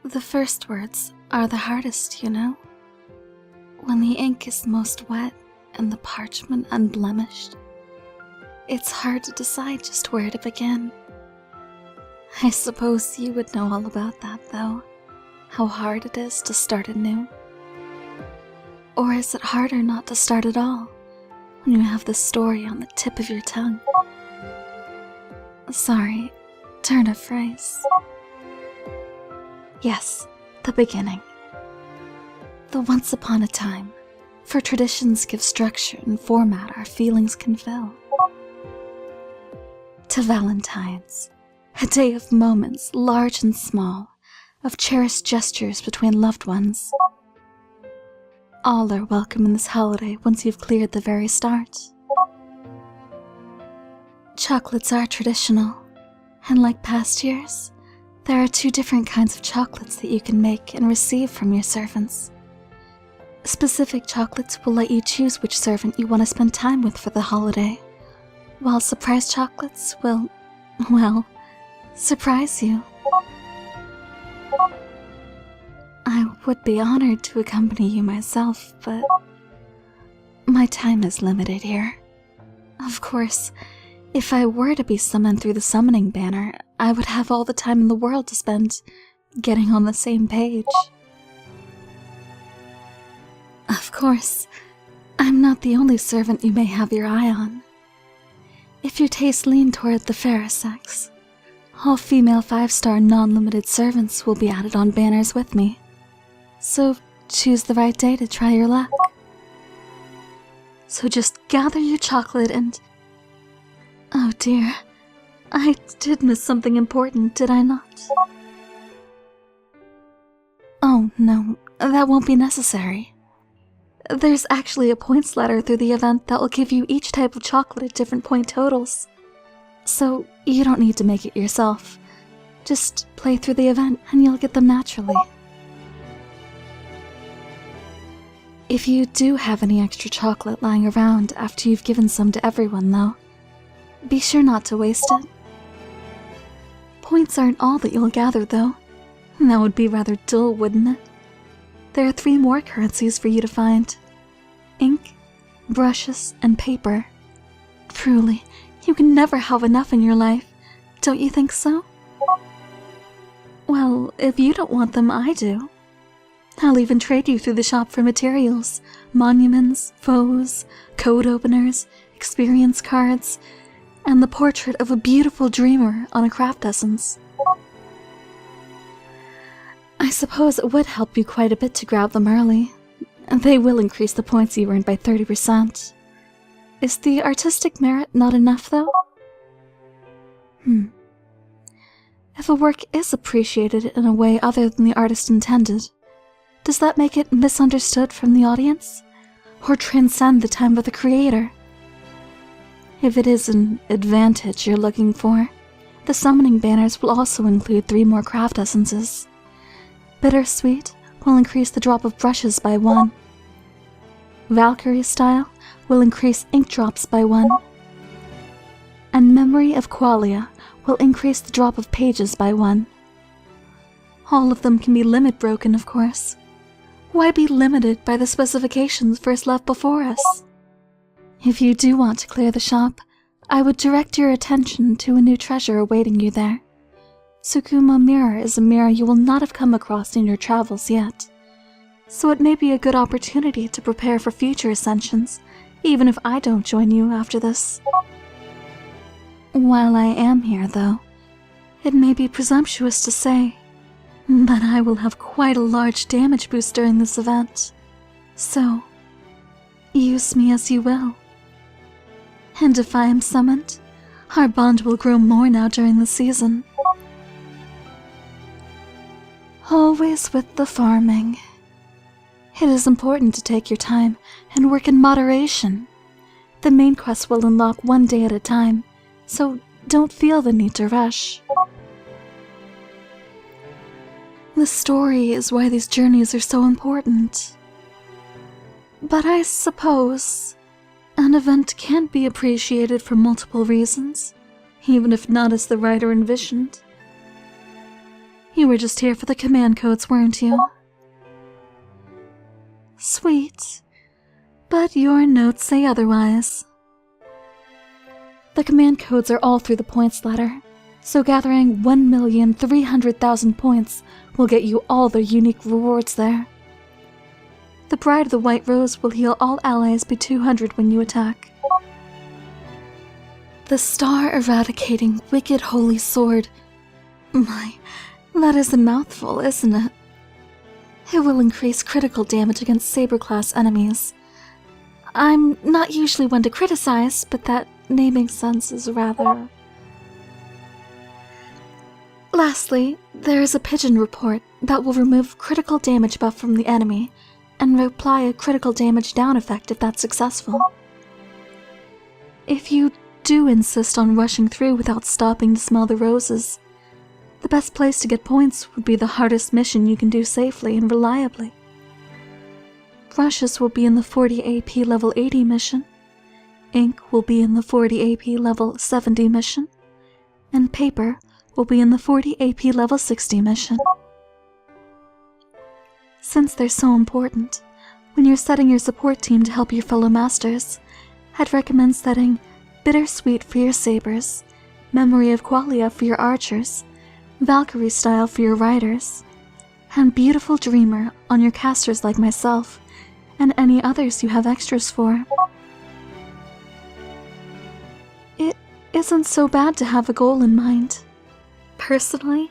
The first words are the hardest, you know? When the ink is most wet and the parchment unblemished, it's hard to decide just where to begin. I suppose you would know all about that, though. How hard it is to start anew. Or is it harder not to start at all, when you have the story on the tip of your tongue? Sorry, turn of phrase. Yes, the beginning. The once upon a time, for traditions give structure and format our feelings can fill. To Valentines, a day of moments large and small, of cherished gestures between loved ones. All are welcome in this holiday once you've cleared the very start. Chocolates are traditional, and like past years, there are 2 different kinds of chocolates that you can make and receive from your servants. Specific chocolates will let you choose which servant you want to spend time with for the holiday, while surprise chocolates will, well, surprise you. I would be honored to accompany you myself, but my time is limited here. Of course, if I were to be summoned through the summoning banner, I would have all the time in the world to spend getting on the same page. Of course, I'm not the only servant you may have your eye on. If your tastes lean toward the fairer sex, all female 5-star non-limited servants will be added on banners with me. So choose the right day to try your luck. So just gather your chocolate and... Oh dear, I did miss something important, did I not? Oh no, that won't be necessary. There's actually a points ladder through the event that will give you each type of chocolate at different point totals. So you don't need to make it yourself. Just play through the event and you'll get them naturally. If you do have any extra chocolate lying around after you've given some to everyone, though, be sure not to waste it. Points aren't all that you'll gather, though. That would be rather dull, wouldn't it? There are 3 more currencies for you to find. Ink, brushes, and paper. Truly, you can never have enough in your life, don't you think so? Well, if you don't want them, I do. I'll even trade you through the shop for materials, monuments, foes, code openers, experience cards, and the portrait of a beautiful dreamer on a craft essence. I suppose it would help you quite a bit to grab them early. They will increase the points you earn by 30%. Is the artistic merit not enough, though? If a work is appreciated in a way other than the artist intended, does that make it misunderstood from the audience? Or transcend the time of the creator? If it is an advantage you're looking for, the summoning banners will also include 3 more craft essences. Bittersweet will increase the drop of brushes by 1. Valkyrie style will increase ink drops by 1. And Memory of Qualia will increase the drop of pages by 1. All of them can be limit broken, of course. Why be limited by the specifications first left before us? If you do want to clear the shop, I would direct your attention to a new treasure awaiting you there. Tsukumo Mirror is a mirror you will not have come across in your travels yet, so it may be a good opportunity to prepare for future ascensions, even if I don't join you after this. While I am here, though, it may be presumptuous to say, but I will have quite a large damage boost during this event, so use me as you will. And if I am summoned, our bond will grow more now during the season. Always with the farming. It is important to take your time and work in moderation. The main quest will unlock 1 day at a time, so don't feel the need to rush. The story is why these journeys are so important. But I suppose An event can't be appreciated for multiple reasons, even if not as the writer envisioned. You were just here for the command codes, weren't you? Sweet, but your notes say otherwise. The command codes are all through the points ladder, so gathering 1,300,000 points will get you all the unique rewards there. The Bride of the White Rose will heal all allies by 200 when you attack. The Star-Eradicating Wicked Holy Sword. My, that is a mouthful, isn't it? It will increase critical damage against saber-class enemies. I'm not usually one to criticize, but that naming sense is rather... Lastly, there is a pigeon report that will remove critical damage buff from the enemy, and apply a critical damage down effect if that's successful. If you do insist on rushing through without stopping to smell the roses, the best place to get points would be the hardest mission you can do safely and reliably. Brushes will be in the 40 AP level 80 mission, ink will be in the 40 AP level 70 mission, and paper will be in the 40 AP level 60 mission. Since they're so important, when you're setting your support team to help your fellow masters, I'd recommend setting Bittersweet for your sabers, Memory of Qualia for your archers, Valkyrie Style for your riders, and Beautiful Dreamer on your casters like myself, and any others you have extras for. It isn't so bad to have a goal in mind. Personally,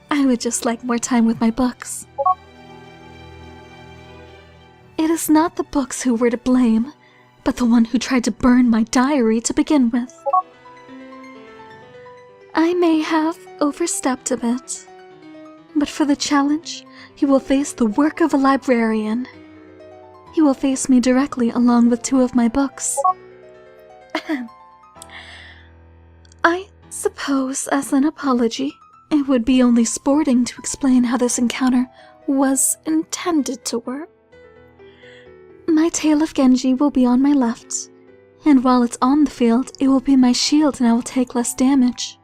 I would just like more time with my books. It is not the books who were to blame, but the one who tried to burn my diary to begin with. I may have overstepped a bit, but for the challenge, you will face the work of a librarian. You will face me directly along with 2 of my books. I suppose, as an apology, it would be only sporting to explain how this encounter was intended to work. My Tail of Genji will be on my left, and while it's on the field, it will be my shield and I will take less damage.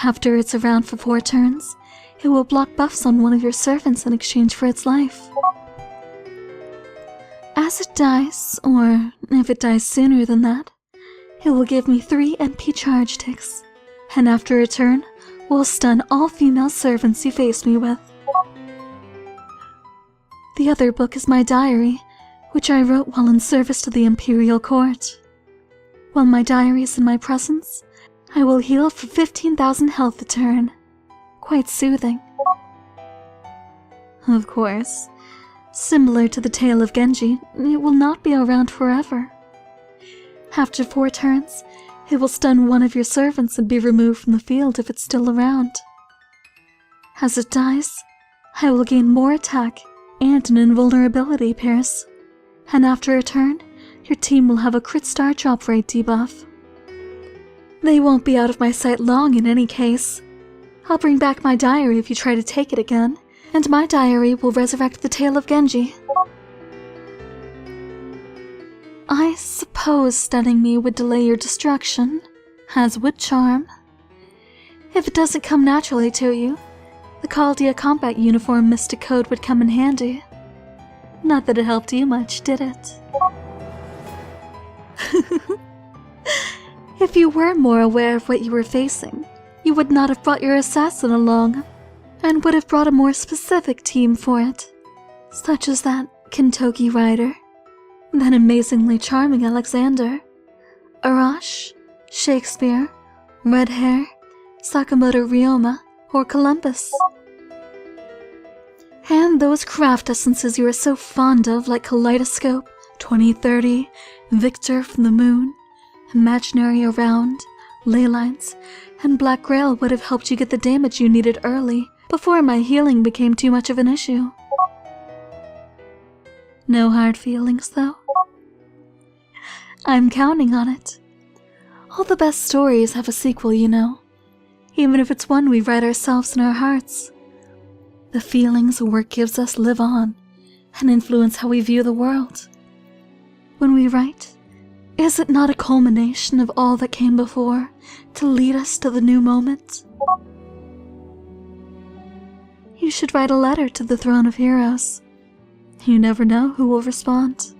After it's around for 4 turns, it will block buffs on one of your servants in exchange for its life. As it dies, or if it dies sooner than that, it will give me 3 MP charge ticks, and after a turn, will stun all female servants you face me with. The other book is my diary, which I wrote while in service to the Imperial Court. While my diary is in my presence, I will heal for 15,000 health a turn. Quite soothing. Of course, similar to the Tale of Genji, it will not be around forever. After 4 turns, it will stun one of your servants and be removed from the field if it's still around. As it dies, I will gain more attack and an invulnerability pierce. And after a turn, your team will have a crit star drop rate debuff. They won't be out of my sight long in any case. I'll bring back my diary if you try to take it again, and my diary will resurrect the Tale of Genji. I suppose stunning me would delay your destruction, as would charm. If it doesn't come naturally to you, the Chaldea combat uniform mystic code would come in handy. Not that it helped you much, did it? If you were more aware of what you were facing, you would not have brought your assassin along, and would have brought a more specific team for it, such as that Kintoki rider, that amazingly charming Alexander, Arash, Shakespeare, Red Hair, Sakamoto Ryoma, or Columbus. And those craft essences you are so fond of, like Kaleidoscope, 2030, Victor from the Moon, Imaginary Around, Leylines, and Black Grail would have helped you get the damage you needed early, before my healing became too much of an issue. No hard feelings, though? I'm counting on it. All the best stories have a sequel, you know, even if it's one we write ourselves in our hearts. The feelings work gives us live on, and influence how we view the world. When we write, Is it not a culmination of all that came before to lead us to the new moment? You should write a letter to the Throne of Heroes. You never know who will respond.